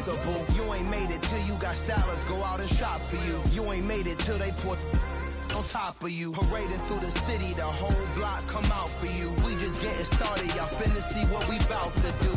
impossible. You ain't made it till you got stylists go out and shop for you. You ain't made it till they put on top of you. Parading through the city, the whole block come out for you. We just getting started, y'all finna see what we bout to do.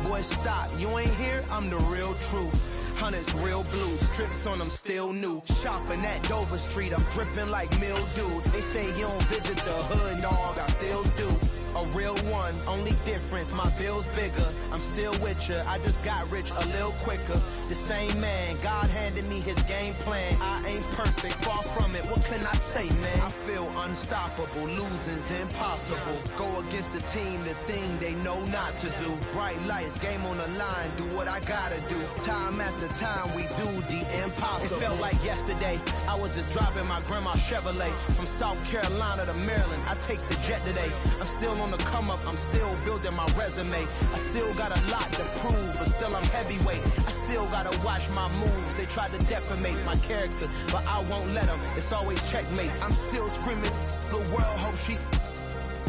Boy, stop, you ain't here, I'm the real truth. Hundreds real blue, strips on them still new. Shopping at Dover Street, I'm dripping like mildew. They say you don't visit the hood, dog, I still do. A real one, only difference, my bill's bigger. I'm still with ya, I just got rich a little quicker. The same man, God handed me his game plan. I ain't perfect, far from it, what can I say, man? I feel unstoppable, losing's impossible. Go against the team, the thing they know not to do. Bright lights, game on the line, do what I gotta do. Time after time, we do the impossible. It felt like yesterday, I was just driving my grandma's Chevrolet. From South Carolina to Maryland, I take the jet today. I'm still on the come up, I'm still building my resume. I still got a lot to prove, but still I'm heavyweight. I still gotta watch my moves. They tried to defamate my character, but I won't let them. It's always checkmate. I'm still screaming, the world hope she.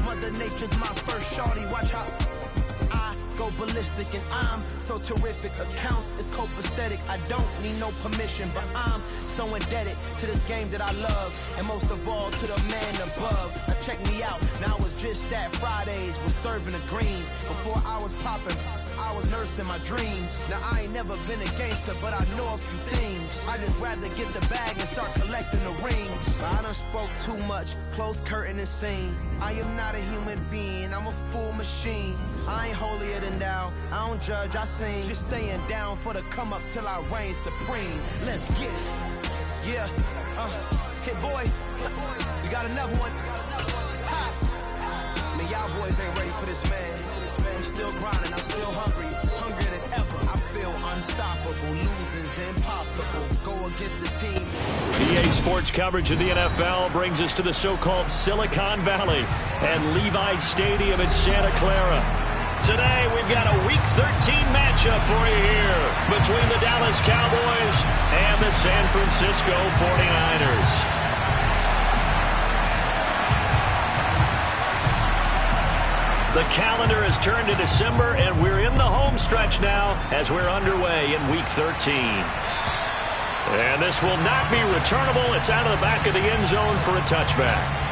Mother Nature's my first shorty, watch how I go ballistic, and I'm so terrific. Accounts is copacetic. I don't need no permission, but I'm so indebted to this game that I love, and most of all to the man above. Now check me out, now it's just that Fridays was serving the greens. Before I was popping, I was nursing my dreams. Now I ain't never been a gangster, but I know a few things. I just rather get the bag and start collecting the rings. But I done spoke too much, close curtain and scene. I am not a human being, I'm a full machine. I ain't holier than thou, I don't judge, I sing. Just staying down for the come up till I reign supreme. Let's get it. Yeah, hit boy, we got another one. Ha. Man, y'all boys ain't ready for this, man. I'm still grinding, I'm still hungry, hungrier than ever. I feel unstoppable, losing's impossible. Go against the team. EA Sports coverage of the NFL brings us to the so-called Silicon Valley and Levi's Stadium in Santa Clara. Today, we've got a Week 13 matchup for you here between the Dallas Cowboys and the San Francisco 49ers. The calendar has turned to December, and we're in the home stretch now as we're underway in Week 13. And this will not be returnable. It's out of the back of the end zone for a touchback.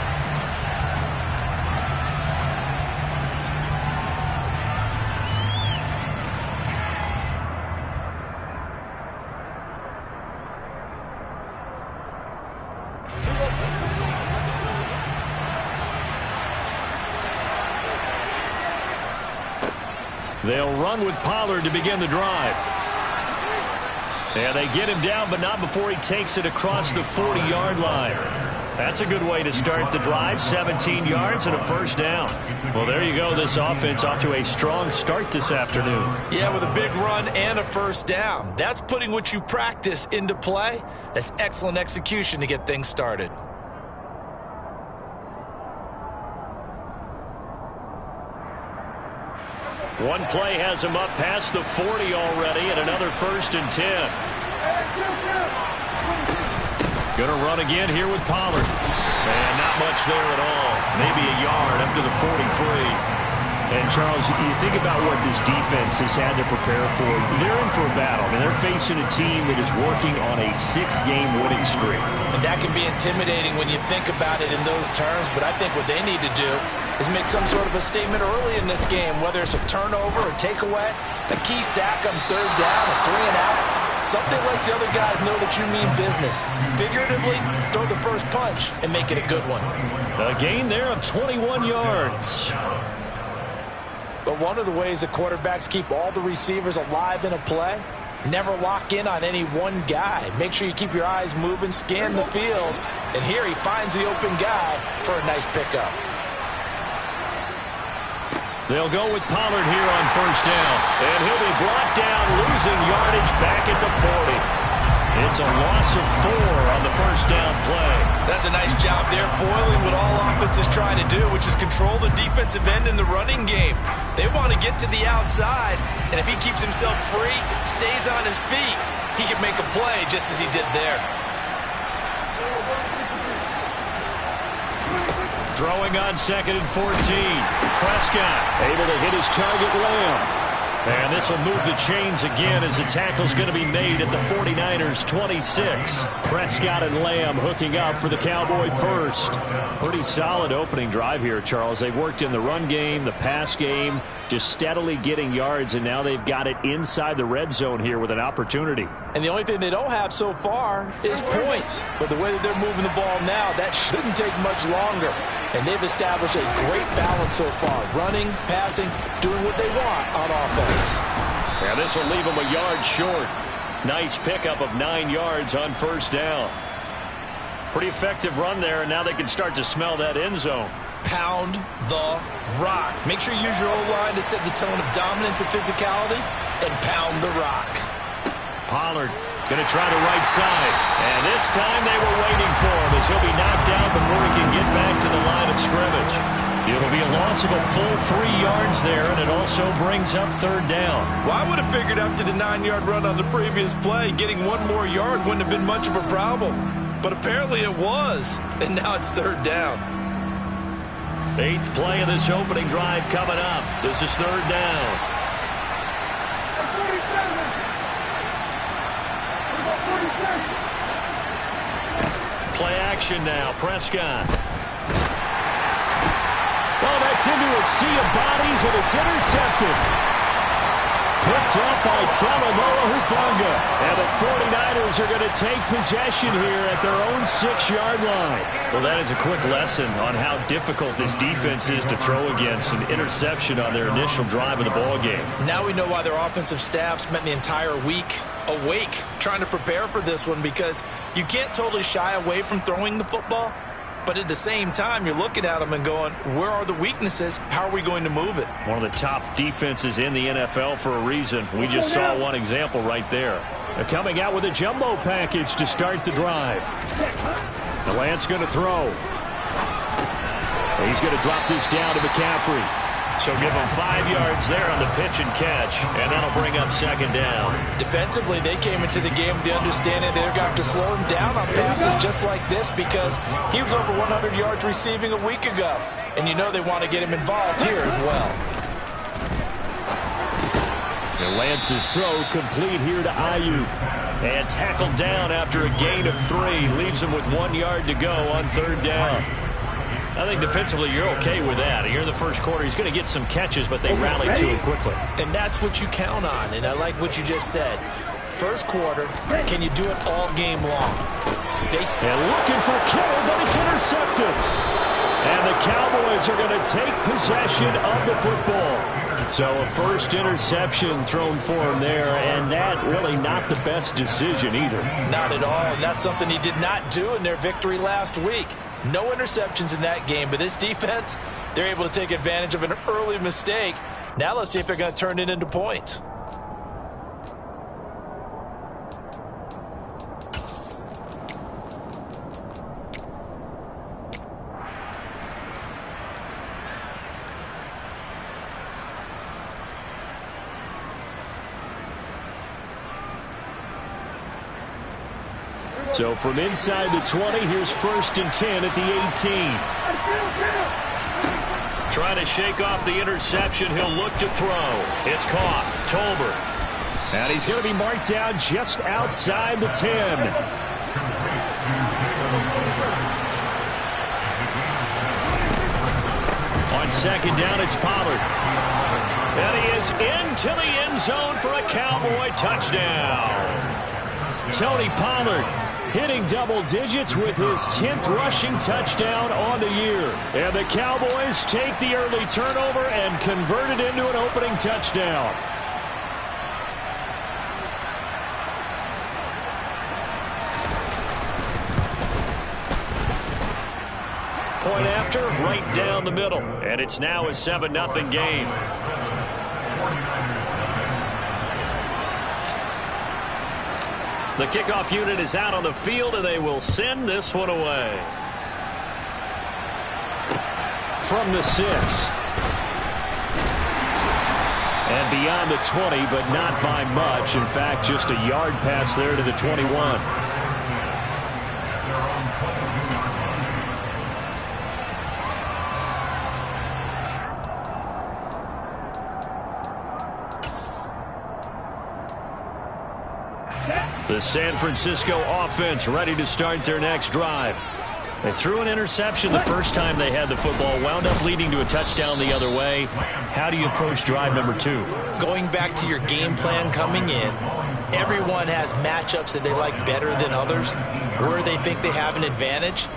They'll run with Pollard to begin the drive. And they get him down, but not before he takes it across the 40-yard line. That's a good way to start the drive, 17 yards and a first down. Well, there you go. This offense off to a strong start this afternoon. Yeah, with a big run and a first down. That's putting what you practice into play. That's excellent execution to get things started. One play has him up past the 40 already, and another 1st and 10. Going to run again here with Pollard. And not much there at all. Maybe a yard up to the 43. And, Charles, you think about what this defense has had to prepare for. They're in for a battle. I mean, they're facing a team that is working on a 6-game winning streak. And that can be intimidating when you think about it in those terms, but I think what they need to do is make some sort of a statement early in this game, whether it's a turnover, a takeaway, a key sack on 3rd down, a 3-and-out. Something lets the other guys know that you mean business. Figuratively, throw the first punch and make it a good one. A gain there of 21 yards. But one of the ways that quarterbacks keep all the receivers alive in a play, never lock in on any one guy. Make sure you keep your eyes moving, scan the field, and here he finds the open guy for a nice pickup. They'll go with Pollard here on 1st down. And he'll be brought down, losing yardage back at the 40. It's a loss of 4 on the 1st down play. That's a nice job there, foiling what all offenses try to do, which is control the defensive end in the running game. They want to get to the outside, and if he keeps himself free, stays on his feet, he can make a play just as he did there. Throwing on 2nd and 14. Prescott able to hit his target, Lamb. And this will move the chains again as the tackle's going to be made at the 49ers 26. Prescott and Lamb hooking up for the Cowboy first. Pretty solid opening drive here, Charles. They've worked in the run game, the pass game, just steadily getting yards, and now they've got it inside the red zone here with an opportunity. And the only thing they don't have so far is points. But the way that they're moving the ball now, that shouldn't take much longer. And they've established a great balance so far. Running, passing, doing what they want on offense. Yeah, this will leave them a yard short. Nice pickup of 9 yards on first down. Pretty effective run there, and now they can start to smell that end zone. Pound the rock. Make sure you use your O-line to set the tone of dominance and physicality, and pound the rock. Pollard going to try the right side. And this time they were waiting for him as he'll be knocked down before he can get back to the line of scrimmage. It'll be a loss of a full 3 yards there, and it also brings up third down. Well, I would have figured after the 9-yard run on the previous play, getting 1 more yard wouldn't have been much of a problem. But apparently it was, and now it's third down. 8th play of this opening drive coming up. This is third down. Play action now. Prescott. Oh, that's into a sea of bodies, and it's intercepted. Picked up by Talanoa Hufanga. And the 49ers are going to take possession here at their own 6-yard line. Well, that is a quick lesson on how difficult this defense is to throw against. An interception on their initial drive of the ballgame. Now we know why their offensive staff spent the entire week awake trying to prepare for this one, because you can't totally shy away from throwing the football. But at the same time, you're looking at them and going, where are the weaknesses? How are we going to move it? One of the top defenses in the NFL for a reason. We just saw one example right there. They're coming out with a jumbo package to start the drive. The Lance going to throw. He's going to drop this down to McCaffrey. So give him 5 yards there on the pitch and catch, and that'll bring up second down. Defensively, they came into the game with the understanding they're going to have to slow him down on passes just like this, because he was over 100 yards receiving a week ago. And you know they want to get him involved here as well. And Lance's throw complete here to Ayuk. And tackled down after a gain of 3. Leaves him with 1 yard to go on third down. I think defensively you're okay with that. Here in the first quarter, he's going to get some catches, but they rallied to him quickly. And that's what you count on, and I like what you just said. First quarter, can you do it all game long? And looking for Kittle, but it's intercepted. And the Cowboys are going to take possession of the football. So a first interception thrown for him there, and that really not the best decision either. Not at all, and that's something he did not do in their victory last week. No interceptions in that game, but this defense, they're able to take advantage of an early mistake. Now let's see if they're going to turn it into points. So from inside the 20, here's 1st and 10 at the 18. Trying to shake off the interception. He'll look to throw. It's caught. Tolbert. And he's going to be marked down just outside the 10. On second down, it's Pollard. And he is into the end zone for a Cowboy touchdown. Tony Pollard hitting double digits with his 10th rushing touchdown on the year. And the Cowboys take the early turnover and convert it into an opening touchdown. Point after, right down the middle. And it's now a 7-0 game. The kickoff unit is out on the field, and they will send this one away. From the 6. And beyond the 20, but not by much. In fact, just a yard pass there to the 21. The San Francisco offense ready to start their next drive. They threw an interception the first time they had the football, wound up leading to a touchdown the other way. How do you approach drive number 2? Going back to your game plan coming in, everyone has matchups that they like better than others, where they think they have an advantage.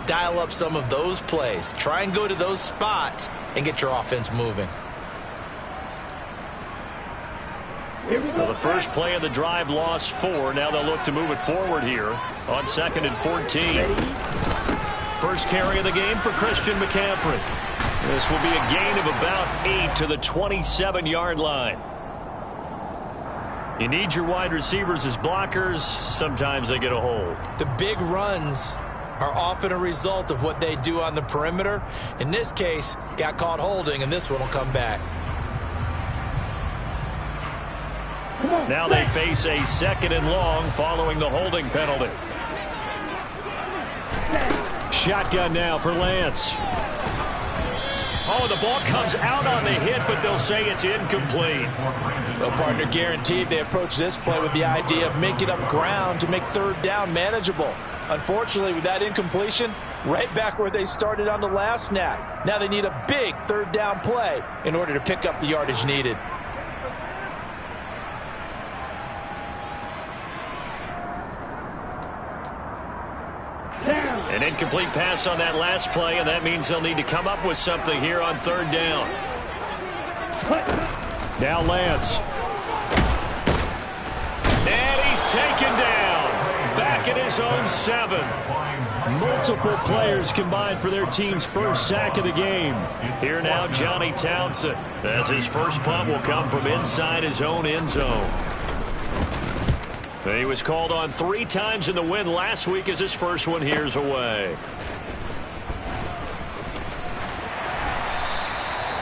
Dial up some of those plays. Try and go to those spots and get your offense moving. Well, the first play of the drive lost 4. Now they'll look to move it forward here on 2nd and 14. First carry of the game for Christian McCaffrey. This will be a gain of about 8 to the 27-yard line. You need your wide receivers as blockers. Sometimes they get a hold. The big runs are often a result of what they do on the perimeter. In this case, got caught holding, and this one will come back. Now they face a 2nd and long following the holding penalty. Shotgun now for Lance. Oh, the ball comes out on the hit, but they'll say it's incomplete. Well, partner, guaranteed they approach this play with the idea of making up ground to make 3rd down manageable. Unfortunately, with that incompletion, right back where they started on the last snap. Now they need a big 3rd down play in order to pick up the yardage needed. An incomplete pass on that last play, and that means they'll need to come up with something here on 3rd down. Now Lance. And he's taken down. Back at his own 7. Multiple players combined for their team's first sack of the game. Here now, Johnny Townsend, as his first punt will come from inside his own end zone. He was called on 3 times in the win last week as his first one here's away.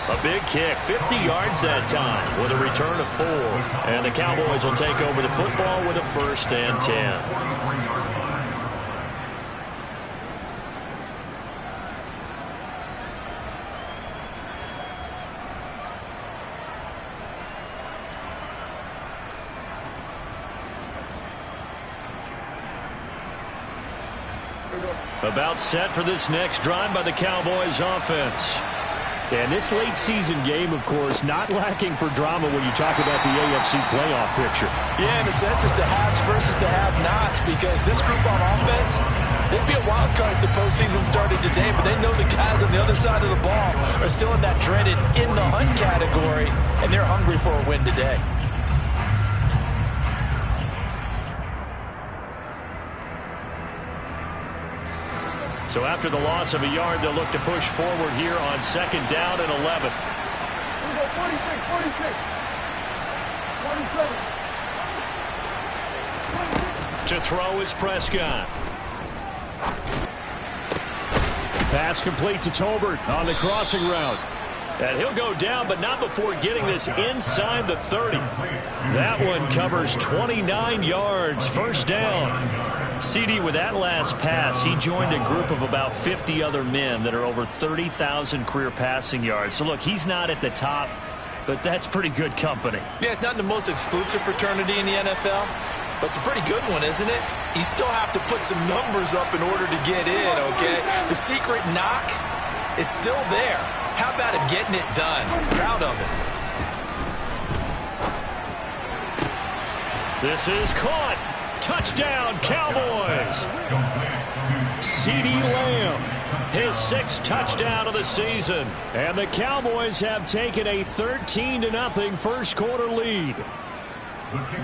A big kick, 50 yards that time with a return of 4. And the Cowboys will take over the football with a 1st and 10. About set for this next drive by the Cowboys offense. And this late season game, of course, not lacking for drama when you talk about the AFC playoff picture. Yeah, in a sense, it's the haves versus the have-nots, because this group on offense, they'd be a wild card if the postseason started today, but they know the guys on the other side of the ball are still in that dreaded in-the-hunt category, and they're hungry for a win today. So after the loss of a yard, they'll look to push forward here on 2nd down and 11. 46. To throw is Prescott. Pass complete to Tolbert on the crossing route. And he'll go down, but not before getting this inside the 30. That one covers 29 yards. 1st down. CD, with that last pass, he joined a group of about 50 other men that are over 30,000 career passing yards. So, look, he's not at the top, but that's pretty good company. Yeah, it's not the most exclusive fraternity in the NFL, but it's a pretty good one, isn't it? You still have to put some numbers up in order to get in, okay? The secret knock is still there. How about him getting it done? Proud of it. This is caught. Touchdown, Cowboys. CeeDee Lamb, his 6th touchdown of the season. And the Cowboys have taken a 13-0 first quarter lead.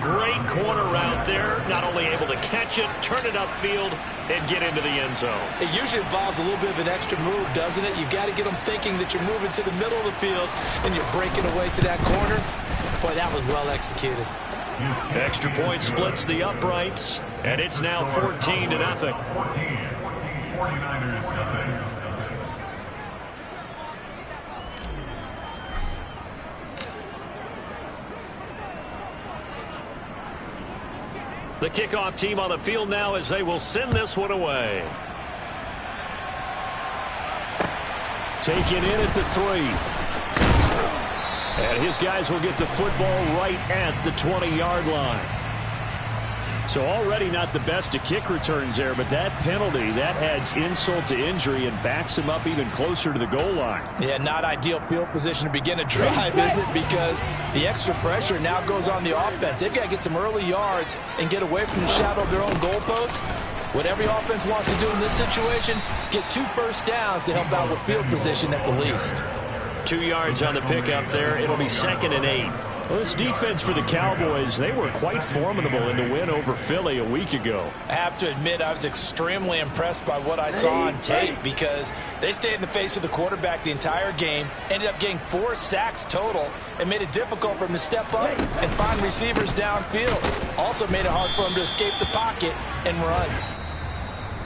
Great corner route there. Not only able to catch it, turn it upfield, and get into the end zone. It usually involves a little bit of an extra move, doesn't it? You've got to get them thinking that you're moving to the middle of the field and you're breaking away to that corner. Boy, that was well executed. Extra point splits the uprights, and it's now 14-0. 49ers nothing. The kickoff team on the field now as they will send this one away. Taken in at the 3. And his guys will get the football right at the 20-yard line. So already not the best of kick returns there, but that penalty, that adds insult to injury and backs him up even closer to the goal line. Yeah, not ideal field position to begin a drive, is it? Because the extra pressure now goes on the offense. They've got to get some early yards and get away from the shadow of their own goalposts. What every offense wants to do in this situation, get 2 first downs to help out with field position at the least. 2 yards on the pickup there. It'll be 2nd and 8. Well, this defense for the Cowboys, they were quite formidable in the win over Philly a week ago. I have to admit, I was extremely impressed by what I saw on tape because they stayed in the face of the quarterback the entire game, ended up getting 4 sacks total, and made it difficult for him to step up and find receivers downfield. Also made it hard for him to escape the pocket and run.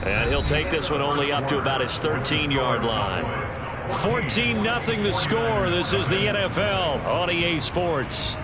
And he'll take this one only up to about his 13-yard line. 14-0 the score. This is the NFL on EA Sports.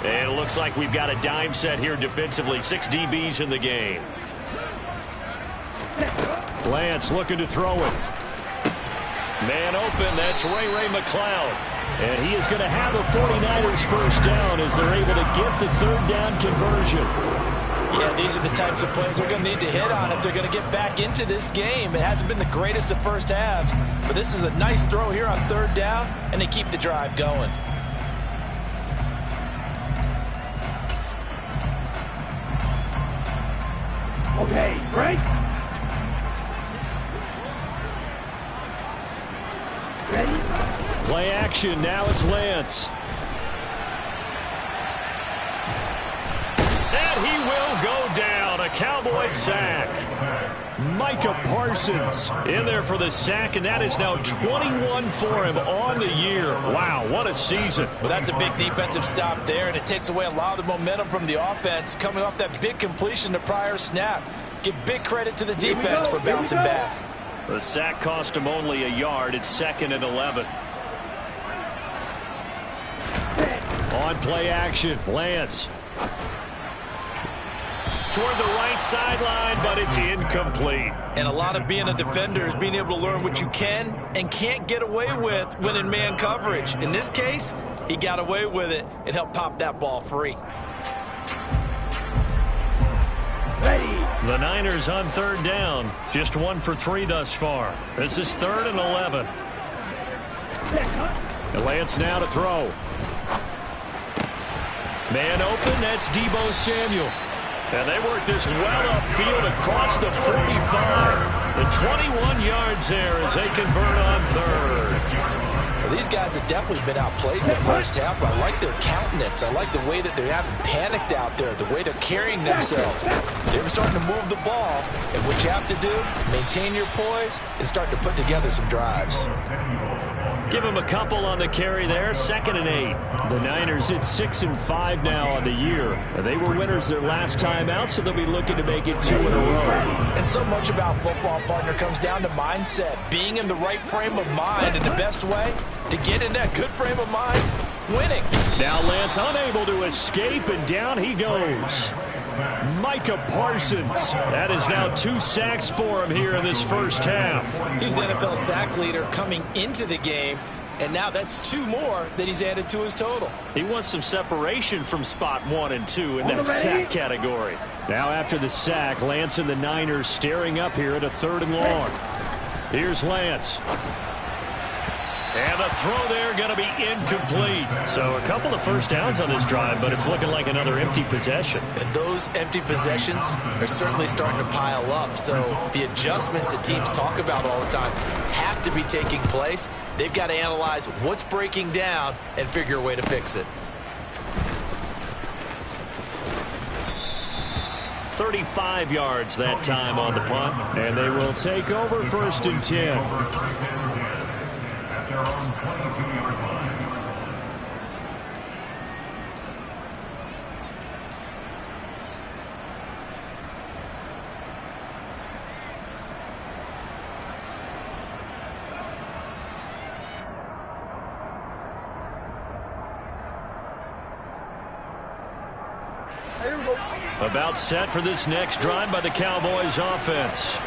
And it looks like we've got a dime set here defensively. 6 DBs in the game. Lance looking to throw it. Man open. That's Ray McLeod. And he is going to have a 49ers first down as they're able to get the 3rd down conversion. Yeah, these are the types of plays they're going to need to hit on if they're going to get back into this game. It hasn't been the greatest of first halves, but this is a nice throw here on 3rd down, and they keep the drive going. Okay, break. Ready? Play action. Now it's Lance. And he will go down. A Cowboy sack. Micah Parsons in there for the sack, and that is now 21 for him on the year. Wow, what a season. Well, that's a big defensive stop there, and it takes away a lot of the momentum from the offense coming off that big completion to prior snap. Give big credit to the defense for bouncing back. The sack cost him only a yard. It's 2nd and 11. On play action, Lance. Toward the right sideline, but it's incomplete. And a lot of being a defender is being able to learn what you can and can't get away with when in man coverage. In this case, he got away with it and helped pop that ball free. Ready. The Niners on 3rd down. Just 1 for 3 thus far. This is 3rd and 11. And Lance now to throw. Man open, that's Deebo Samuel. And they work this well upfield across the 45. The 21 yards there as they convert on 3rd. Well, these guys have definitely been outplayed in the first half. I like their countenance. I like the way that they haven't panicked out there, the way they're carrying themselves. They're starting to move the ball. And what you have to do, maintain your poise and start to put together some drives. Give him a couple on the carry there. 2nd and 8. The Niners hit 6 and 5 now on the year. They were winners their last time out, so they'll be looking to make it 2 in a row. And so much about football, partner, comes down to mindset. Being in the right frame of mind, and the best way to get in that good frame of mind, winning. Now Lance unable to escape, and down he goes. Micah Parsons. That is now 2 sacks for him here in this first half. He's the NFL sack leader coming into the game, and now that's 2 more that he's added to his total. He wants some separation from spot 1 and 2 in that sack category. Now after the sack, Lance and the Niners staring up here at a 3rd and long. Here's Lance. And the throw there going to be incomplete. So a couple of first downs on this drive, but it's looking like another empty possession. And those empty possessions are certainly starting to pile up. So the adjustments that teams talk about all the time have to be taking place. They've got to analyze what's breaking down and figure a way to fix it. 35 yards that time on the punt. And they will take over 1st and 10. Their own 22-yard line. About set for this next drive by the Cowboys offense.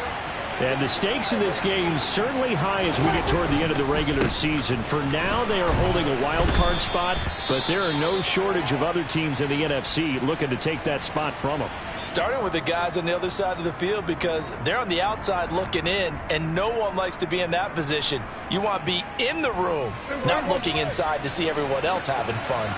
And the stakes in this game certainly high as we get toward the end of the regular season. For now, they are holding a wild card spot, but there are no shortage of other teams in the NFC looking to take that spot from them. Starting with the guys on the other side of the field because they're on the outside looking in, and no one likes to be in that position. You want to be in the room, not looking inside to see everyone else having fun.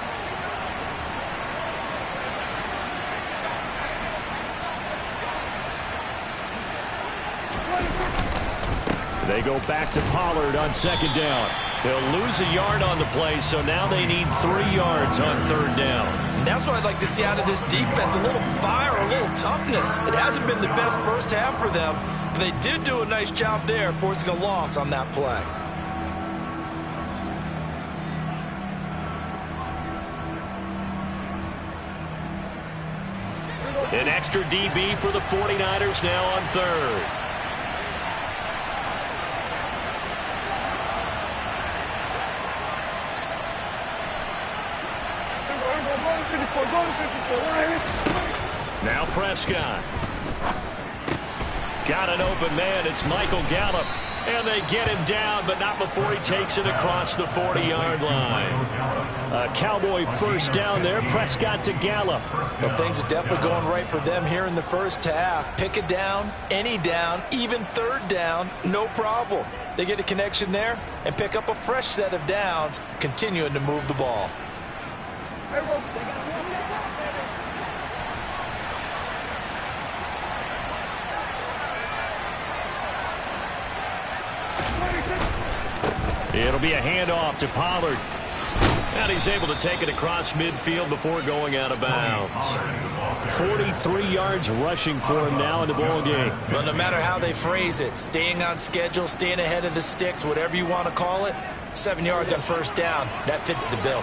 They go back to Pollard on second down. They'll lose a yard on the play, so now they need 3 yards on third down. And that's what I'd like to see out of this defense, a little fire, a little toughness. It hasn't been the best first half for them, but they did do a nice job there forcing a loss on that play. An extra DB for the 49ers now on third. Now Prescott. Got an open man. It's Michael Gallup. And they get him down, but not before he takes it across the 40-yard line. A Cowboy first down there. Prescott to Gallup. Well, things are definitely going right for them here in the first half. Pick a down, any down, even third down, no problem. They get a connection there and pick up a fresh set of downs, continuing to move the ball. It'll be a handoff to Pollard. And he's able to take it across midfield before going out of bounds. 43 yards rushing for him now in the ball game. Well, no matter how they phrase it, staying on schedule, staying ahead of the sticks, whatever you want to call it, 7 yards on first down, that fits the bill.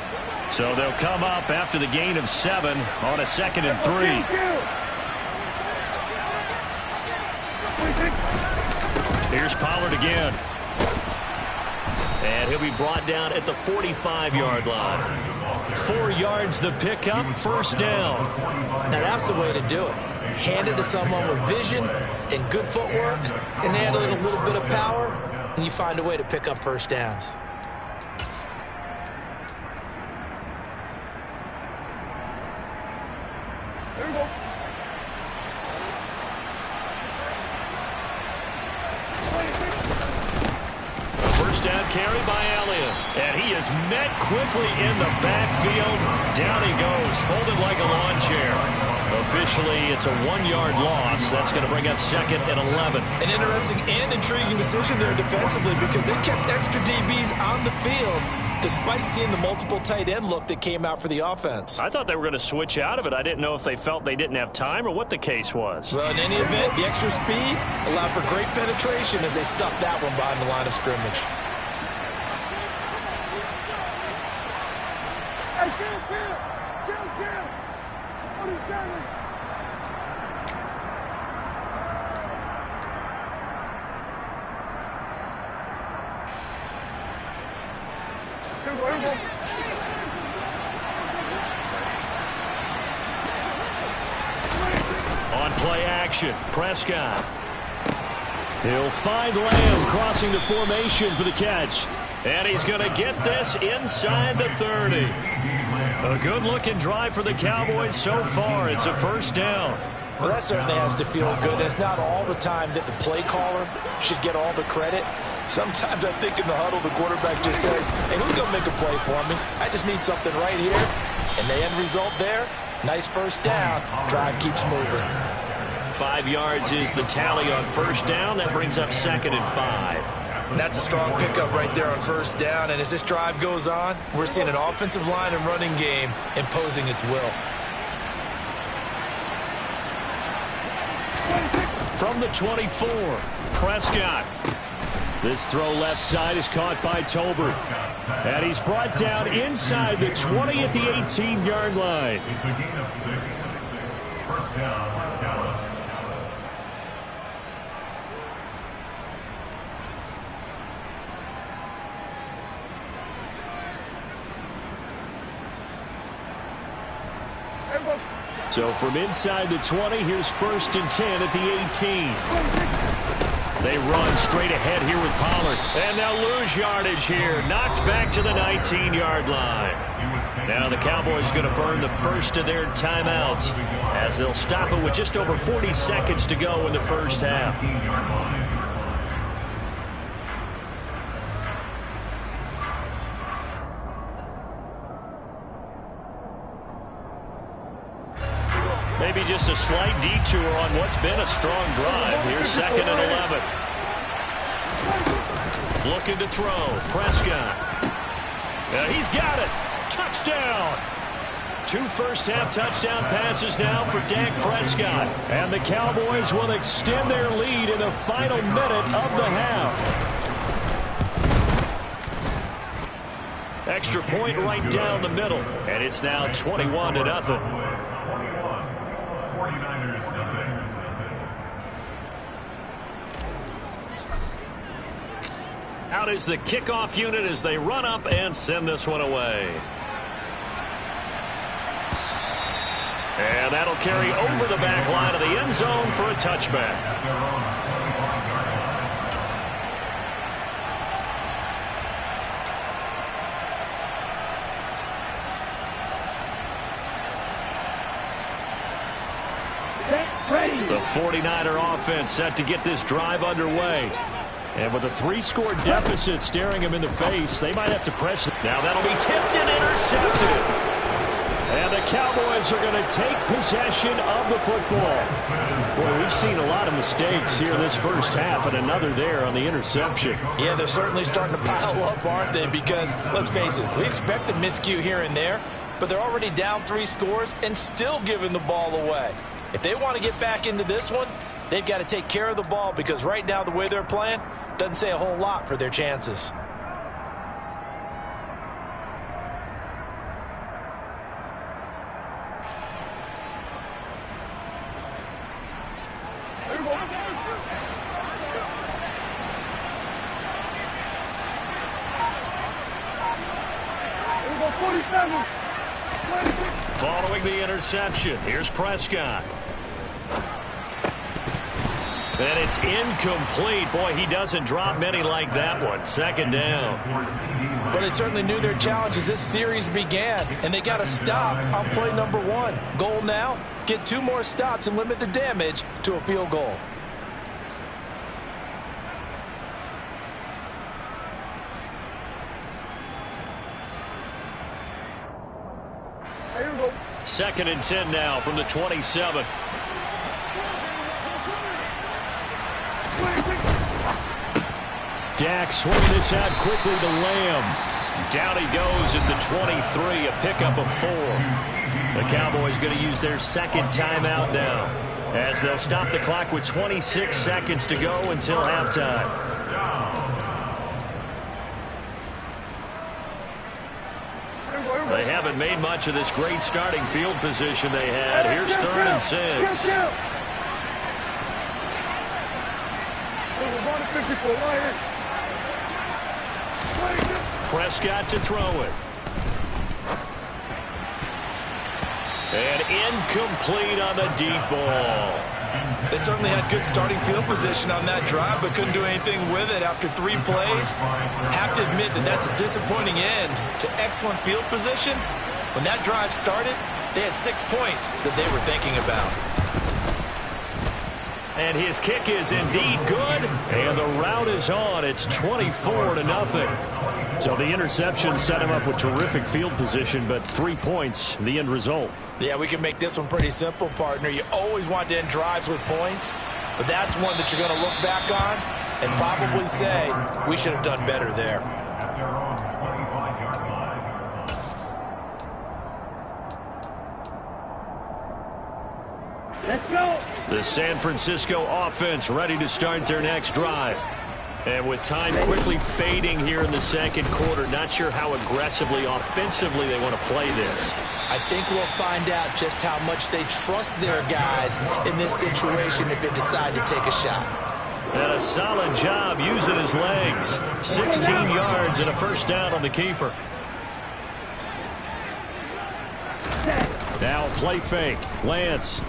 So they'll come up after the gain of 7 on a 2nd and 3. Here's Pollard again. And he'll be brought down at the 45-yard line. 4 yards the pickup, first down. Now that's the way to do it. Hand it to someone with vision and good footwork, and add a little bit of power, and you find a way to pick up first downs. Carry by Elliott. And he is met quickly in the backfield. Down he goes, folded like a lawn chair. Officially, it's a 1-yard loss. That's going to bring up 2nd and 11. An interesting and intriguing decision there defensively because they kept extra DBs on the field despite seeing the multiple tight end look that came out for the offense. I thought they were going to switch out of it. I didn't know if they felt they didn't have time or what the case was. Well, in any event, the extra speed allowed for great penetration as they stuffed that one behind the line of scrimmage. On play action, Prescott. He'll find Lamb crossing the formation for the catch. And he's going to get this inside the 30. A good-looking drive for the Cowboys so far. It's a first down. Well, that certainly has to feel good. It's not all the time that the play caller should get all the credit. Sometimes I think in the huddle, the quarterback just says, hey, who's going to make a play for me? I just need something right here. And the end result there, nice first down. Drive keeps moving. 5 yards is the tally on first down. That brings up 2nd and 5. And that's a strong pickup right there on first down. And as this drive goes on, we're seeing an offensive line and running game imposing its will. From the 24, Prescott. This throw left side is caught by Tolbert. And he's brought down inside the 20 at the 18-yard line. It's a gain of 6. First down, Dallas. So from inside the 20, here's 1st and 10 at the 18. They run straight ahead here with Pollard. And they'll lose yardage here. Knocked back to the 19-yard line. Now the Cowboys going to burn the first of their timeouts as they'll stop it with just over 40 seconds to go in the first half. Maybe just a slight detour on what's been a strong drive. Here's 2nd and 11. Looking to throw. Prescott. He's got it. Touchdown. 2 first-half touchdown passes now for Dak Prescott. And the Cowboys will extend their lead in the final minute of the half. Extra point right down the middle. And it's now 21-0. Out is the kickoff unit as they run up and send this one away. And that'll carry over the back line of the end zone for a touchback. The 49er offense set to get this drive underway. And with a 3-score deficit staring them in the face, they might have to press it. Now that'll be tipped and intercepted. And the Cowboys are going to take possession of the football. Boy, we've seen a lot of mistakes here in this first half, and another there on the interception. Yeah, they're certainly starting to pile up, aren't they? Because, let's face it, we expect a miscue here and there, but they're already down 3 scores and still giving the ball away. If they want to get back into this one, they've got to take care of the ball because right now the way they're playing doesn't say a whole lot for their chances. Following the interception, here's Prescott. And it's incomplete. Boy, he doesn't drop many like that one. 2nd down. Well, they certainly knew their challenge as this series began, and they got to stop on play number 1. Goal now, get 2 more stops and limit the damage to a field goal. Second and 10 now from the 27. Dak swinging this out quickly to Lamb. Down he goes at the 23, a pickup of 4. The Cowboys going to use their 2nd timeout now as they'll stop the clock with 26 seconds to go until halftime. They haven't made much of this great starting field position they had. Here's 3rd and 6. Prescott to throw it. And incomplete on the deep ball. They certainly had good starting field position on that drive, but couldn't do anything with it after 3 plays. Have to admit that that's a disappointing end to excellent field position. When that drive started, they had 6 points that they were thinking about. And his kick is indeed good, and the route is on. It's 24-0. So the interception set him up with terrific field position, but 3 points, the end result. Yeah, we can make this one pretty simple, partner. You always want to end drives with points, but that's one that you're going to look back on and probably say, we should have done better there. Let's go. The San Francisco offense ready to start their next drive. And with time quickly fading here in the 2nd quarter, not sure how aggressively, offensively they want to play this. I think we'll find out just how much they trust their guys in this situation if they decide to take a shot. And a solid job using his legs. 16 yards and a 1st down on the keeper. Now play fake. Lance.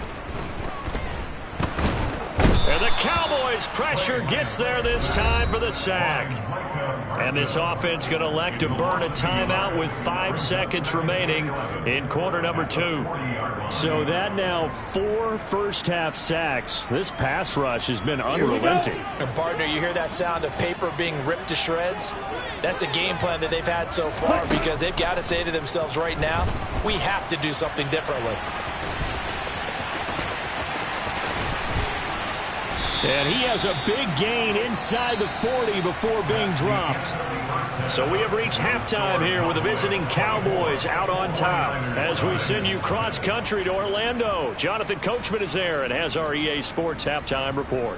And the Cowboys pressure gets there this time for the sack. And this offense going to elect to burn a timeout with 5 seconds remaining in quarter number 2. So that now 4 first-half sacks. This pass rush has been unrelenting. And partner, you hear that sound of paper being ripped to shreds? That's the game plan that they've had so far, because they've got to say to themselves right now, we have to do something differently. And he has a big gain inside the 40 before being dropped. So we have reached halftime here with the visiting Cowboys out on top. As we send you cross-country to Orlando, Jonathan Coachman is there and has our EA Sports halftime report.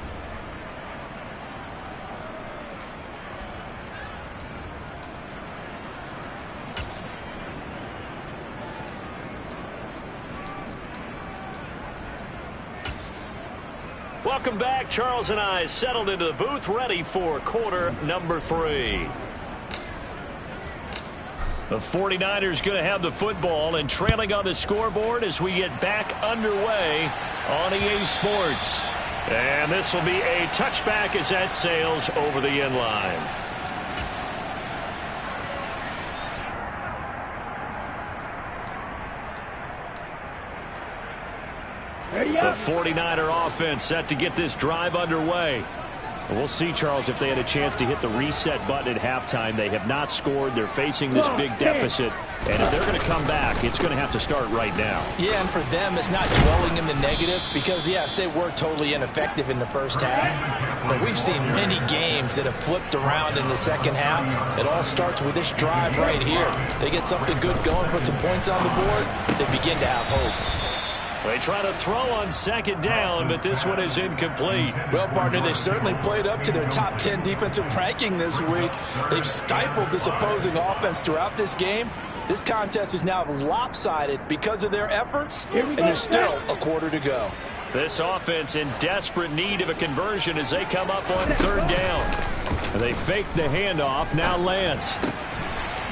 Welcome back. Charles and I settled into the booth, ready for quarter number 3. The 49ers going to have the football and trailing on the scoreboard as we get back underway on EA Sports. And this will be a touchback as that sails over the end line. The 49er offense set to get this drive underway. We'll see, Charles, if they had a chance to hit the reset button at halftime. They have not scored. They're facing this big deficit. And if they're going to come back, it's going to have to start right now. Yeah, and for them, it's not dwelling in the negative because, yes, they were totally ineffective in the first half. But we've seen many games that have flipped around in the second half. It all starts with this drive right here. They get something good going, put some points on the board, they begin to have hope. They try to throw on second down, but this one is incomplete. Well, partner, they certainly played up to their top 10 defensive ranking this week. They've stifled this opposing offense throughout this game. This contest is now lopsided because of their efforts, and there's still a quarter to go. This offense in desperate need of a conversion as they come up on third down. They fake the handoff. Now Lance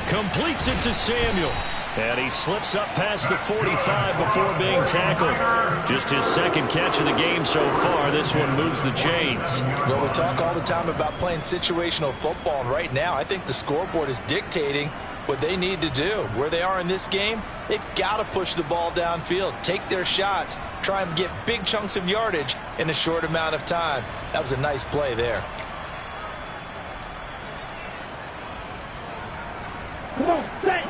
completes it to Samuel. And he slips up past the 45 before being tackled. Just his second catch of the game so far. This one moves the chains. Well, we talk all the time about playing situational football, and right now I think the scoreboard is dictating what they need to do. Where they are in this game, they've got to push the ball downfield, take their shots, try and get big chunks of yardage in a short amount of time. That was a nice play there. Come on, set.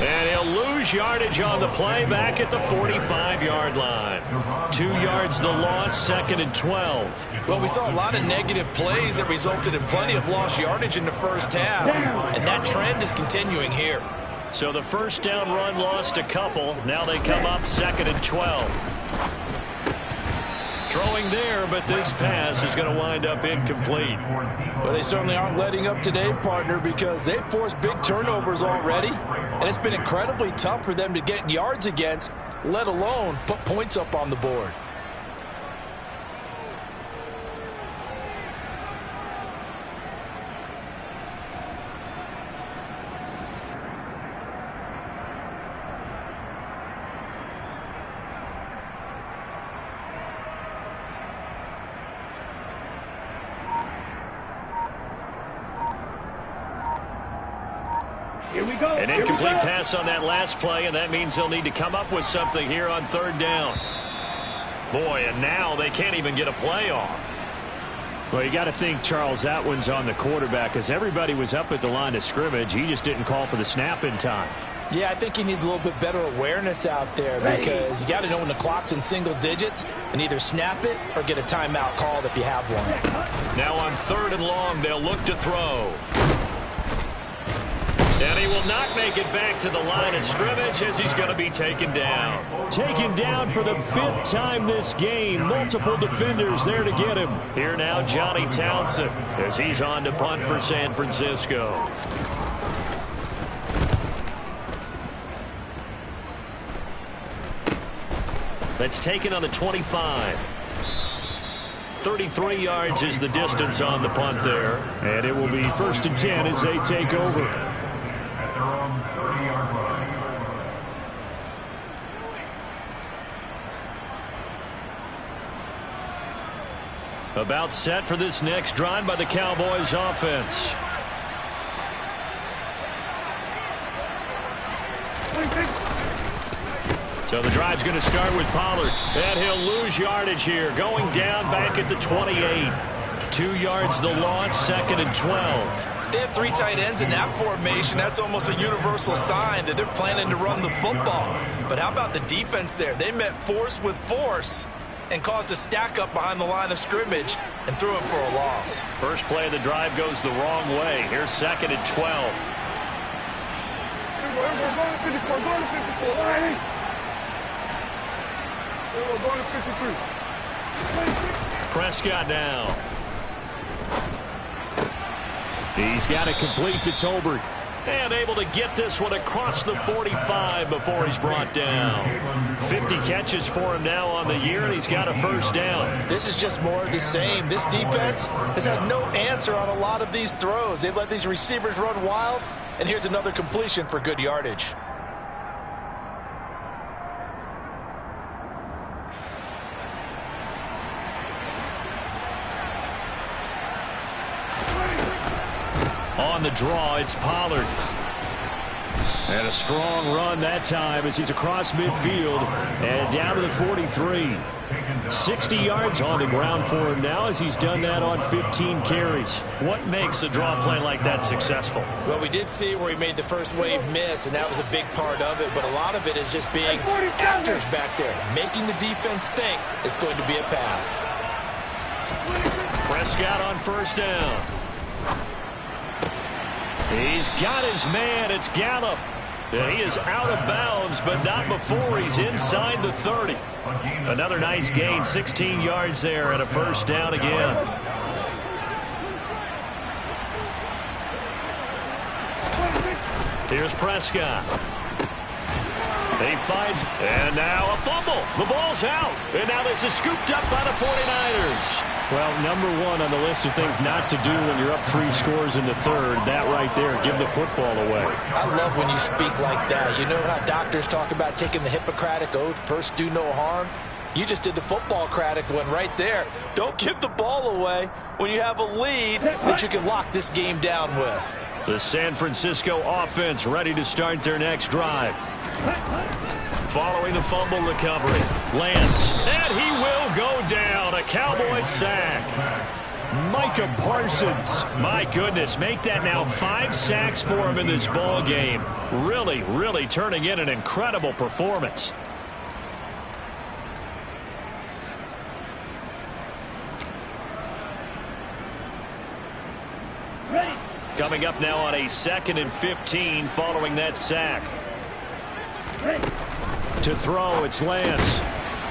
And he'll lose yardage on the play back at the 45-yard line. 2 yards the loss, 2nd and 12. Well, we saw a lot of negative plays that resulted in plenty of lost yardage in the first half, and that trend is continuing here. So the first down run lost a couple. Now they come up 2nd and 12. Throwing there, but this pass is going to wind up incomplete. Well, they certainly aren't letting up today, partner, because they've forced big turnovers already, and it's been incredibly tough for them to get yards against, let alone put points up on the board. Here we go. An incomplete pass on that last play, and that means they'll need to come up with something here on third down. Boy, and now they can't even get a play off. Well, you got to think, Charles, that one's on the quarterback, as everybody was up at the line of scrimmage. He just didn't call for the snap in time. Yeah, I think he needs a little bit better awareness out there because you got to know when the clock's in single digits and either snap it or get a timeout called if you have one. Now on 3rd and long, they'll look to throw. And he will not make it back to the line of scrimmage as he's going to be taken down. Taken down for the 5th time this game. Multiple defenders there to get him. Here now, Johnny Townsend as he's on to punt for San Francisco. That's taken on the 25. 33 yards is the distance on the punt there. And it will be 1st and 10 as they take over. At their own 30-yard line. About set for this next drive by the Cowboys offense. So the drive's going to start with Pollard. And he'll lose yardage here. Going down back at the 28. 2 yards the loss, 2nd and 12. They have 3 tight ends in that formation. That's almost a universal sign that they're planning to run the football. But how about the defense there? They met force with force and caused a stack up behind the line of scrimmage and threw him for a loss. First play of the drive goes the wrong way. Here's 2nd and 12. Prescott now. He's got it complete to Tolbert. And able to get this one across the 45 before he's brought down. 50 catches for him now on the year, and he's got a first down. This is just more of the same. This defense has had no answer on a lot of these throws. They've let these receivers run wild, and here's another completion for good yardage. On the draw, it's Pollard. And a strong run that time as he's across midfield and down to the 43. 60 yards on the ground for him now as he's done that on 15 carries. What makes a draw play like that successful? Well, we did see where he made the first wave miss, and that was a big part of it. But a lot of it is just being actors back there, making the defense think it's going to be a pass. Prescott on first down. He's got his man. It's Gallup. And he is out of bounds, but not before he's inside the 30. Another nice gain, 16 yards there, and a first down again. Here's Prescott. He finds, and now a fumble. The ball's out, and now this is scooped up by the 49ers. Well, number one on the list of things not to do when you're up 3 scores in the third, that right there, give the football away. I love when you speak like that. You know how doctors talk about taking the Hippocratic Oath, first do no harm? You just did the football-cratic one right there. Don't give the ball away when you have a lead that you can lock this game down with. The San Francisco offense ready to start their next drive. Following the fumble recovery, Lance, and he will go down. A Cowboy sack. Micah Parsons, my goodness, make that now 5 sacks for him in this ball game. Really turning in an incredible performance. Coming up now on a 2nd and 15 following that sack. To throw, it's Lance.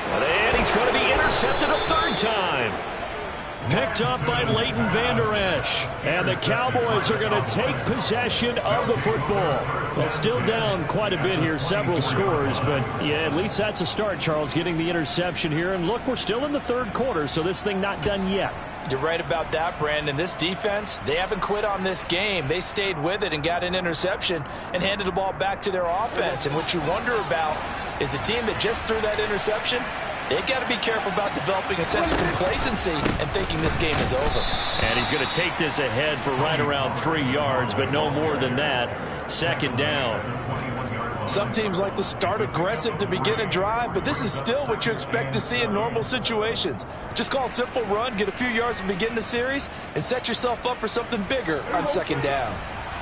And he's going to be intercepted a 3rd time. Picked up by Leighton Vander Esch. And the Cowboys are going to take possession of the football. Well, still down quite a bit here, several scores. But, yeah, at least that's a start, Charles, getting the interception here. And, look, we're still in the 3rd quarter, so this thing not done yet. You're right about that, Brandon. This defense, they haven't quit on this game. They stayed with it and got an interception and handed the ball back to their offense. And what you wonder about is a team that just threw that interception, they've got to be careful about developing a sense of complacency and thinking this game is over. And he's going to take this ahead for right around 3 yards, but no more than that. 2nd down. Some teams like to start aggressive to begin a drive, but this is still what you expect to see in normal situations. Just call a simple run, get a few yards to begin the series, and set yourself up for something bigger on 2nd down.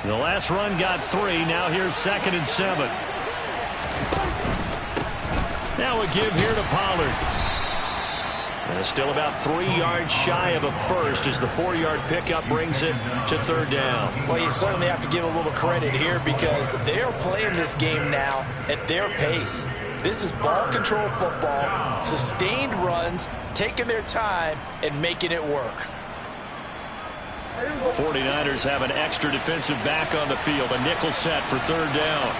The last run got 3. Now here's 2nd and 7. Now a give here to Pollard. And still about 3 yards shy of a first as the 4-yard pickup brings it to 3rd down. Well, you certainly have to give a little credit here because they are playing this game now at their pace. This is ball control football, sustained runs, taking their time and making it work. 49ers have an extra defensive back on the field, a nickel set for 3rd down.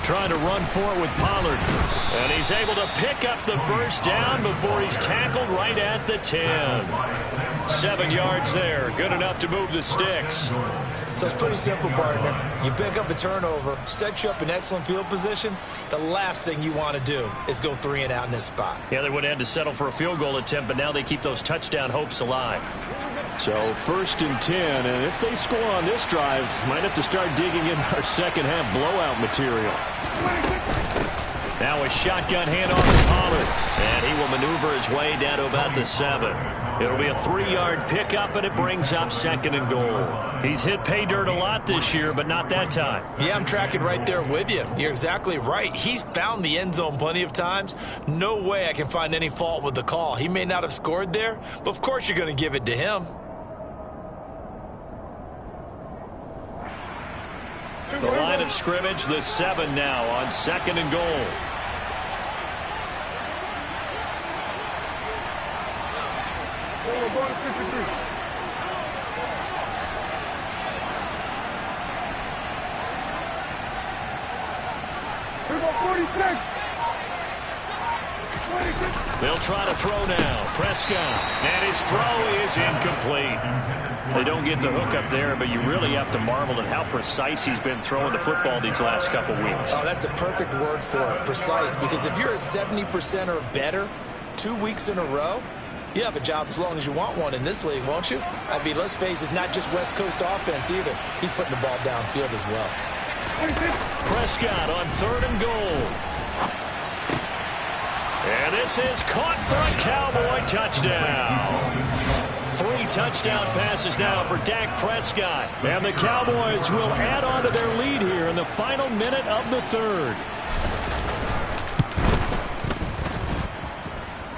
Trying to run for it with Pollard. And he's able to pick up the first down before he's tackled right at the 10. 7 yards there. Good enough to move the sticks. So it's pretty simple, partner. You pick up a turnover, set you up in excellent field position. The last thing you want to do is go 3 and out in this spot. Yeah, they would have had to settle for a field goal attempt, but now they keep those touchdown hopes alive. So 1st and 10, and if they score on this drive, might have to start digging in our second half blowout material. Now a shotgun handoff to Pollard, and he will maneuver his way down to about the 7. It'll be a 3-yard pickup, and it brings up 2nd and goal. He's hit pay dirt a lot this year, but not that time. Yeah, I'm tracking right there with you. You're exactly right. He's found the end zone plenty of times. No way I can find any fault with the call. He may not have scored there, but of course you're going to give it to him. The line of scrimmage, the 7 now on 2nd and goal. They'll try to throw now. Prescott. And his throw is incomplete. They don't get the hook up there, but you really have to marvel at how precise he's been throwing the football these last couple weeks. Oh, that's the perfect word for it, precise. Because if you're at 70% or better 2 weeks in a row, you have a job as long as you want one in this league, won't you? I mean, let's face it, it's not just West Coast offense either. He's putting the ball downfield as well. Prescott on 3rd and goal. And this is caught for a Cowboy touchdown. 3 touchdown passes now for Dak Prescott. And the Cowboys will add on to their lead here in the final minute of the 3rd.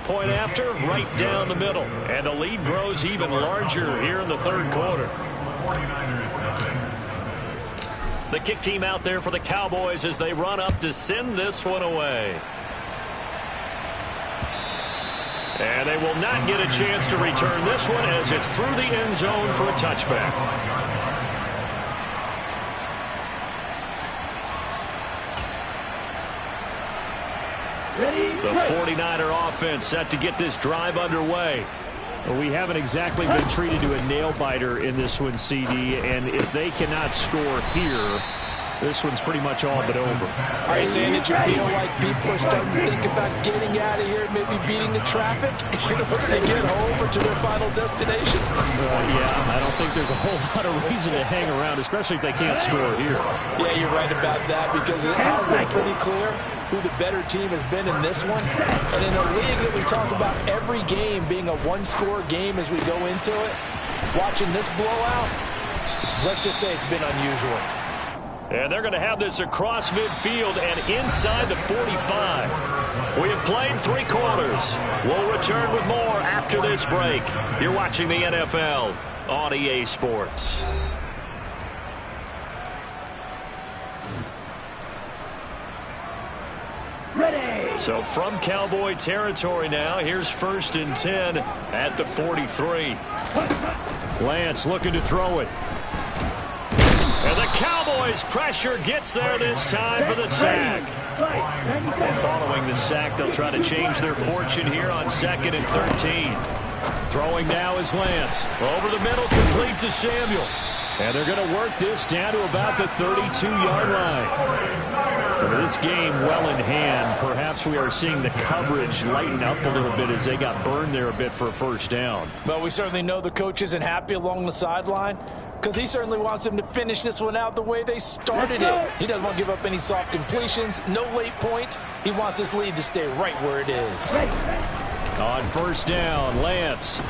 Point after, right down the middle. And the lead grows even larger here in the 3rd quarter. The kick team out there for the Cowboys as they run up to send this one away. And they will not get a chance to return this one as it's through the end zone for a touchback. The 49er offense set to get this drive underway. Well, we haven't exactly been treated to a nail-biter in this one, CD, and if they cannot score here, this one's pretty much all but over. Are you saying that you feel like people are starting to think about getting out of here and maybe beating the traffic in order to get home or to their final destination? Yeah, I don't think there's a whole lot of reason to hang around, especially if they can't score here. Yeah, you're right about that because it has been pretty clear who the better team has been in this one. And in a league that we talk about every game being a one-score game as we go into it, watching this blowout, let's just say it's been unusual. And they're going to have this across midfield and inside the 45. We have played 3 quarters. We'll return with more after this break. You're watching the NFL on EA Sports. Ready. So from Cowboy territory now, here's 1st and 10 at the 43. Lance looking to throw it. And the Cowboys' pressure gets there this time for the sack. And following the sack, they'll try to change their fortune here on 2nd and 13. Throwing now is Lance. Over the middle, complete to Samuel. And they're going to work this down to about the 32-yard line. With this game well in hand, perhaps we are seeing the coverage lighten up a little bit as they got burned there a bit for a first down. Well, we certainly know the coach isn't happy along the sideline because he certainly wants them to finish this one out the way they started it. He doesn't want to give up any soft completions, no late points. He wants his lead to stay right where it is. On 1st down, Lance.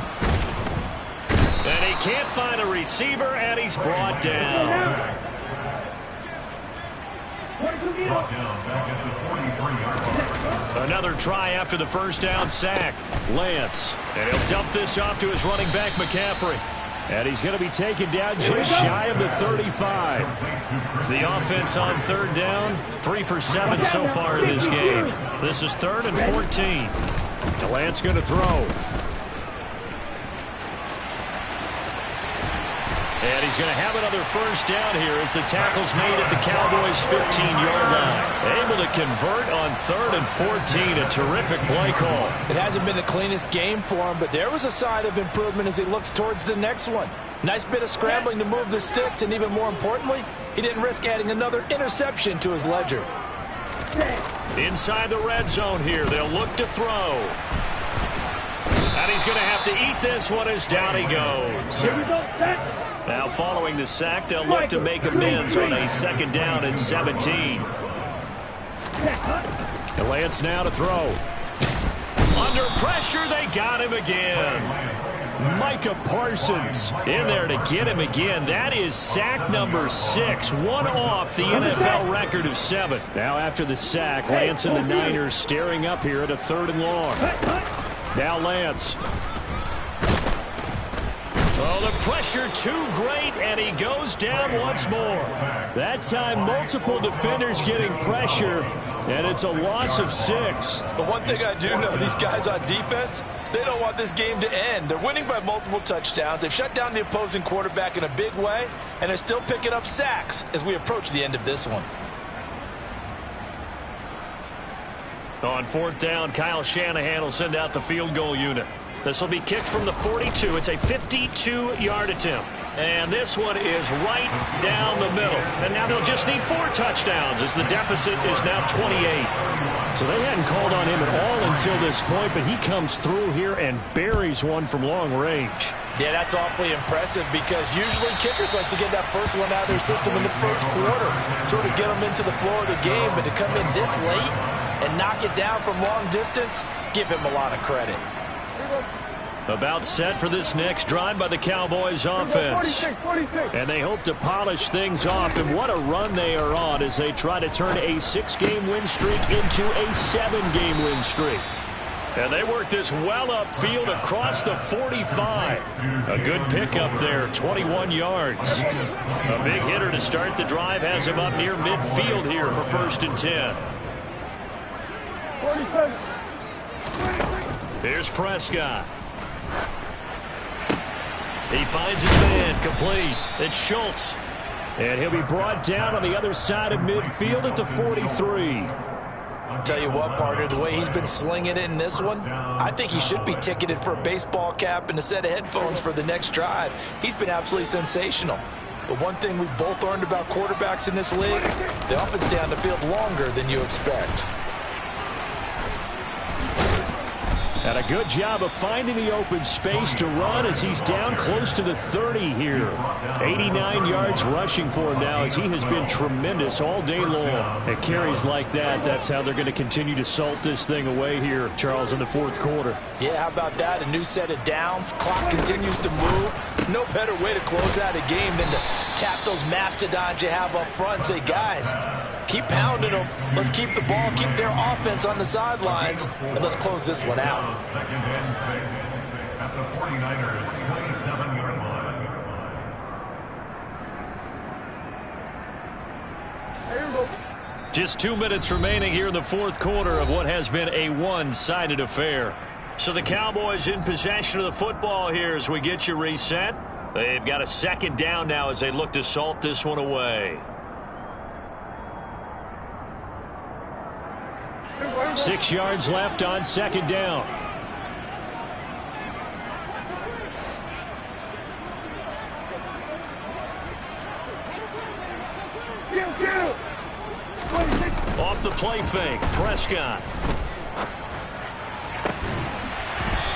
And he can't find a receiver, and he's brought down. Another try after the first down sack. Lance. And he'll dump this off to his running back, McCaffrey. And he's going to be taken down just shy of the 35. The offense on 3rd down, 3 for 7 so far in this game. This is 3rd and 14. Lance going to throw. And he's going to have another first down here as the tackle's made at the Cowboys' 15-yard line. Able to convert on 3rd and 14. A terrific play call. It hasn't been the cleanest game for him, but there was a sign of improvement as he looks towards the next one. Nice bit of scrambling to move the sticks, and even more importantly, he didn't risk adding another interception to his ledger. Inside the red zone here, they'll look to throw. And he's going to have to eat this one as down he goes. Here we go, set. Now following the sack, they'll look to make amends on a 2nd down and 17. And Lance now to throw. Under pressure, they got him again. Micah Parsons in there to get him again. That is sack number 6, one off the NFL record of 7. Now after the sack, Lance and the Niners staring up here at a 3rd and long. Now Lance. Oh, the pressure too great, and he goes down once more. That time, multiple defenders getting pressure, and it's a loss of 6. But one thing I do know, these guys on defense, they don't want this game to end. They're winning by multiple touchdowns. They've shut down the opposing quarterback in a big way, and they're still picking up sacks as we approach the end of this one. On 4th down, Kyle Shanahan will send out the field goal unit. This will be kicked from the 42. It's a 52-yard attempt. And this one is right down the middle. And now they'll just need 4 touchdowns as the deficit is now 28. So they hadn't called on him at all until this point, but he comes through here and buries one from long range. Yeah, that's awfully impressive because usually kickers like to get that first one out of their system in the first quarter, sort of get them into the flow of the game, but to come in this late and knock it down from long distance, give him a lot of credit. About set for this next drive by the Cowboys offense. And they hope to polish things off. And what a run they are on as they try to turn a 6-game win streak into a 7-game win streak. And they work this well upfield across the 45. A good pickup there, 21 yards. A big hitter to start the drive has him up near midfield here for 1st and 10. Here's Prescott. He finds his man, complete. It's Schultz. And he'll be brought down on the other side of midfield at the 43. Tell you what, partner, the way he's been slinging it in this one, I think he should be ticketed for a baseball cap and a set of headphones for the next drive. He's been absolutely sensational. But one thing we've both learned about quarterbacks in this league, they often stay on the field longer than you expect. And a good job of finding the open space to run as he's down close to the 30 here. 89 yards rushing for him now as he has been tremendous all day long. And carries like that, that's how they're going to continue to salt this thing away here, Charles, in the 4th quarter. Yeah, how about that? A new set of downs. Clock continues to move. No better way to close out a game than to tap those mastodons you have up front and say, guys, keep pounding them. Let's keep the ball, keep their offense on the sidelines, and let's close this one out. 2nd and 6 at the 49ers 27-yard line. Just 2 minutes remaining here in the 4th quarter of what has been a one-sided affair. So the Cowboys in possession of the football here as we get you reset. They've got a 2nd down now as they look to salt this one away. 6 yards left on 2nd down. Off the play fake, Prescott.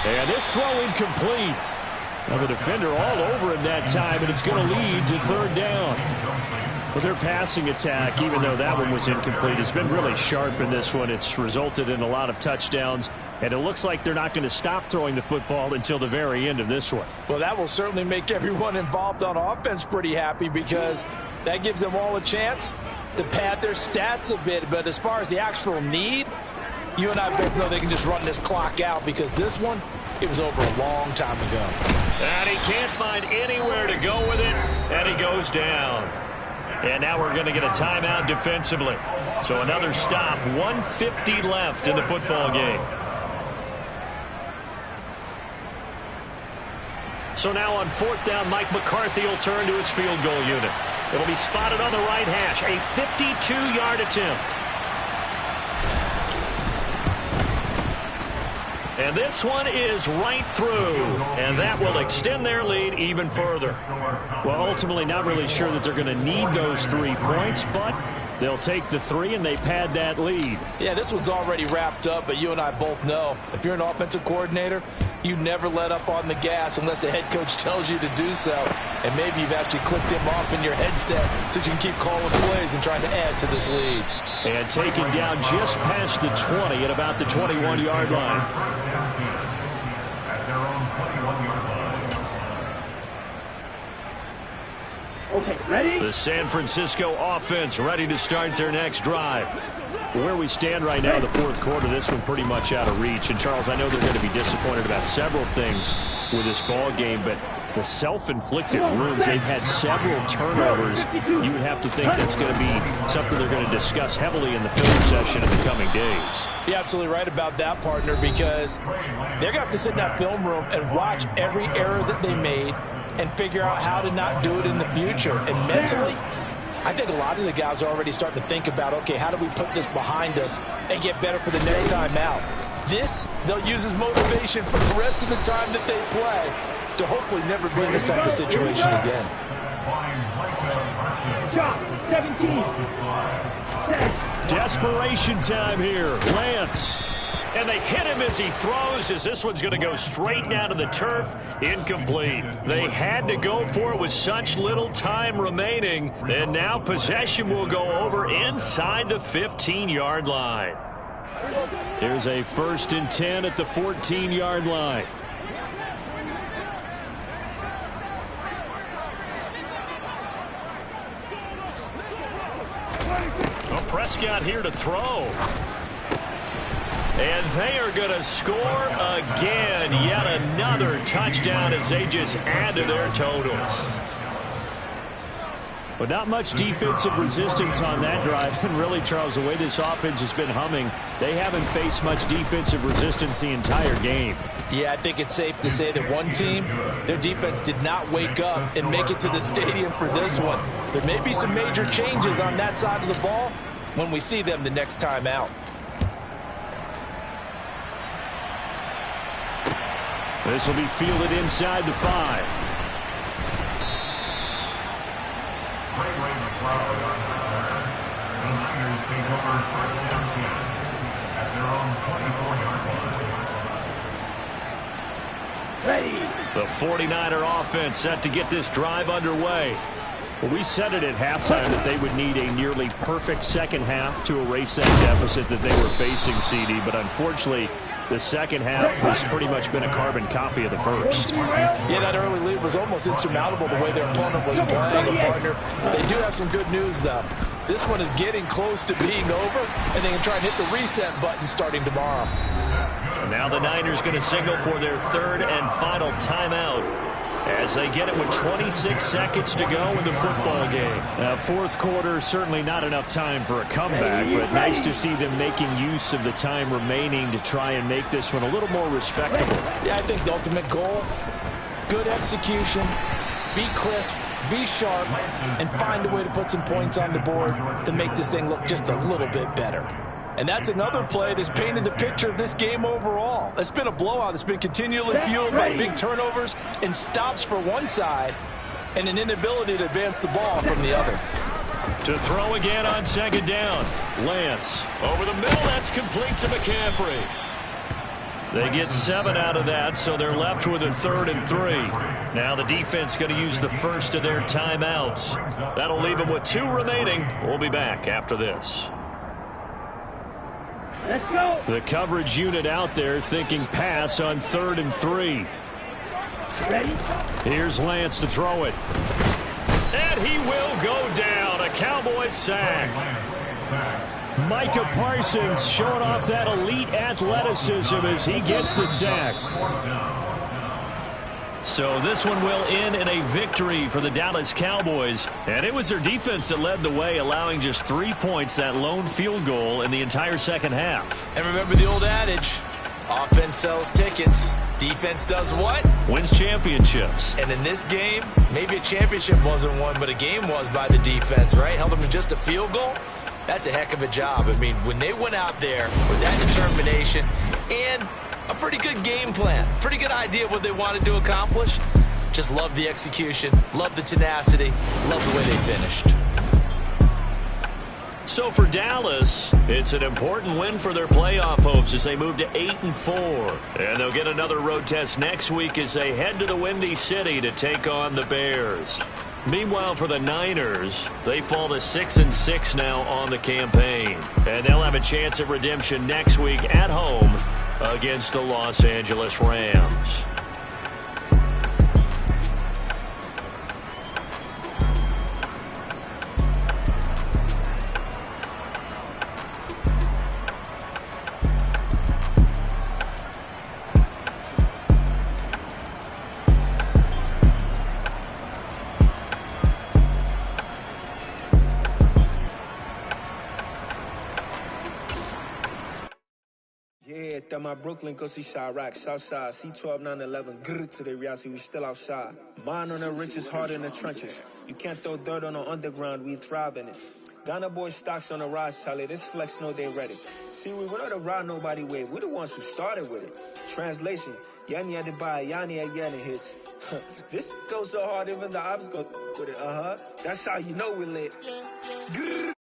And this throw incomplete. Now the defender all over him that time, and it's going to lead to 3rd down. But their passing attack, even though that one was incomplete, has been really sharp in this one. It's resulted in a lot of touchdowns, and it looks like they're not going to stop throwing the football until the very end of this one. Well, that will certainly make everyone involved on offense pretty happy because that gives them all a chance to pad their stats a bit. But as far as the actual need, you and I both know they can just run this clock out because this one, it was over a long time ago. And he can't find anywhere to go with it, and he goes down. And now we're going to get a timeout defensively. So another stop, 1:50 left in the football game. So now on 4th down, Mike McCarthy will turn to his field goal unit. It'll be spotted on the right hash, a 52-yard attempt. And this one is right through, and that will extend their lead even further. Well, ultimately not really sure that they're going to need those 3 points, but they'll take the 3 and they pad that lead. Yeah, this one's already wrapped up, but you and I both know if you're an offensive coordinator, you never let up on the gas unless the head coach tells you to do so. And maybe you've actually clicked him off in your headset so you can keep calling plays and trying to add to this lead. And taken down just past the 20 at about the 21-yard line. At their own 21-yard line. Okay, ready? The San Francisco offense ready to start their next drive. Where we stand right now, the 4th quarter, this one pretty much out of reach. And, Charles, I know they're going to be disappointed about several things with this ball game, but the self-inflicted wounds, they've had several turnovers. You would have to think that's going to be something they're going to discuss heavily in the film session in the coming days. You're absolutely right about that, partner, because they're going to have to sit in that film room and watch every error that they made and figure out how to not do it in the future. And mentally, I think a lot of the guys are already starting to think about, okay, how do we put this behind us and get better for the next time out? This, they'll use as motivation for the rest of the time that they play to hopefully never be in this type of situation again. Shot, 17. Desperation time here. Lance. And they hit him as he throws, as this one's going to go straight down to the turf. Incomplete. They had to go for it with such little time remaining. And now possession will go over inside the 15-yard line. There's a 1st and 10 at the 14-yard line. Well, Prescott here to throw. And they are going to score again. Yet another touchdown as they just add to their totals. But not much defensive resistance on that drive. And really, Charles, the way this offense has been humming, they haven't faced much defensive resistance the entire game. Yeah, I think it's safe to say that one team, their defense did not wake up and make it to the stadium for this one. There may be some major changes on that side of the ball when we see them the next time out. This will be fielded inside the 5. The Niners take over 1st and 10 at their own 24-yard line. Ready. The 49er offense set to get this drive underway. Well, we said it at halftime that they would need a nearly perfect second half to erase that deficit that they were facing, CD, but unfortunately, the second half has pretty much been a carbon copy of the first. Yeah, that early lead was almost insurmountable the way their opponent was playing. And, partner, they do have some good news, though. This one is getting close to being over, and they can try and hit the reset button starting tomorrow. Now the Niners going to signal for their 3rd and final timeout as they get it with 26 seconds to go in the football game. 4th quarter, certainly not enough time for a comeback, but nice to see them making use of the time remaining to try and make this one a little more respectable. Yeah, I think the ultimate goal, good execution, be crisp, be sharp, and find a way to put some points on the board to make this thing look just a little bit better. And that's another play that's painted the picture of this game overall. It's been a blowout. It's been continually fueled by big turnovers and stops for one side and an inability to advance the ball from the other. To throw again on 2nd down. Lance over the middle. That's complete to McCaffrey. They get 7 out of that, so they're left with a 3rd and 3. Now the defense going to use the first of their timeouts. That'll leave them with 2 remaining. We'll be back after this. Let's go. The coverage unit out there thinking pass on 3rd and 3. Ready? Here's Lance to throw it. And he will go down. A Cowboys sack. Micah Parsons showing off that elite athleticism as he gets the sack. So this one will end in a victory for the Dallas Cowboys. And it was their defense that led the way, allowing just 3 points, that lone field goal in the entire second half. And remember the old adage, offense sells tickets. Defense does what? Wins championships. And in this game, maybe a championship wasn't won, but a game was by the defense, right? Held them to just a field goal. That's a heck of a job. I mean, when they went out there with that determination and a pretty good game plan, pretty good idea of what they wanted to accomplish, just love the execution, love the tenacity, love the way they finished. So for Dallas, it's an important win for their playoff hopes as they move to 8-4. And they'll get another road test next week as they head to the Windy City to take on the Bears. Meanwhile, for the Niners, they fall to 6-6 now on the campaign. And they'll have a chance at redemption next week at home against the Los Angeles Rams. Yeah, that my Brooklyn, go see Chirac, Southside, C12, 911, grrr to the reality, we still outside. Mine on the riches, hard in the trenches. You can't throw dirt on the underground, we thrive in it. Ghana boy stocks on the rise, Charlie, this flex know they ready. See, we went on the ride nobody way, we the ones who started with it. Translation, Yanni had to buy, Yanni had Yanni hits. This goes so hard, even the ops go with it, That's how you know we lit. Grrr.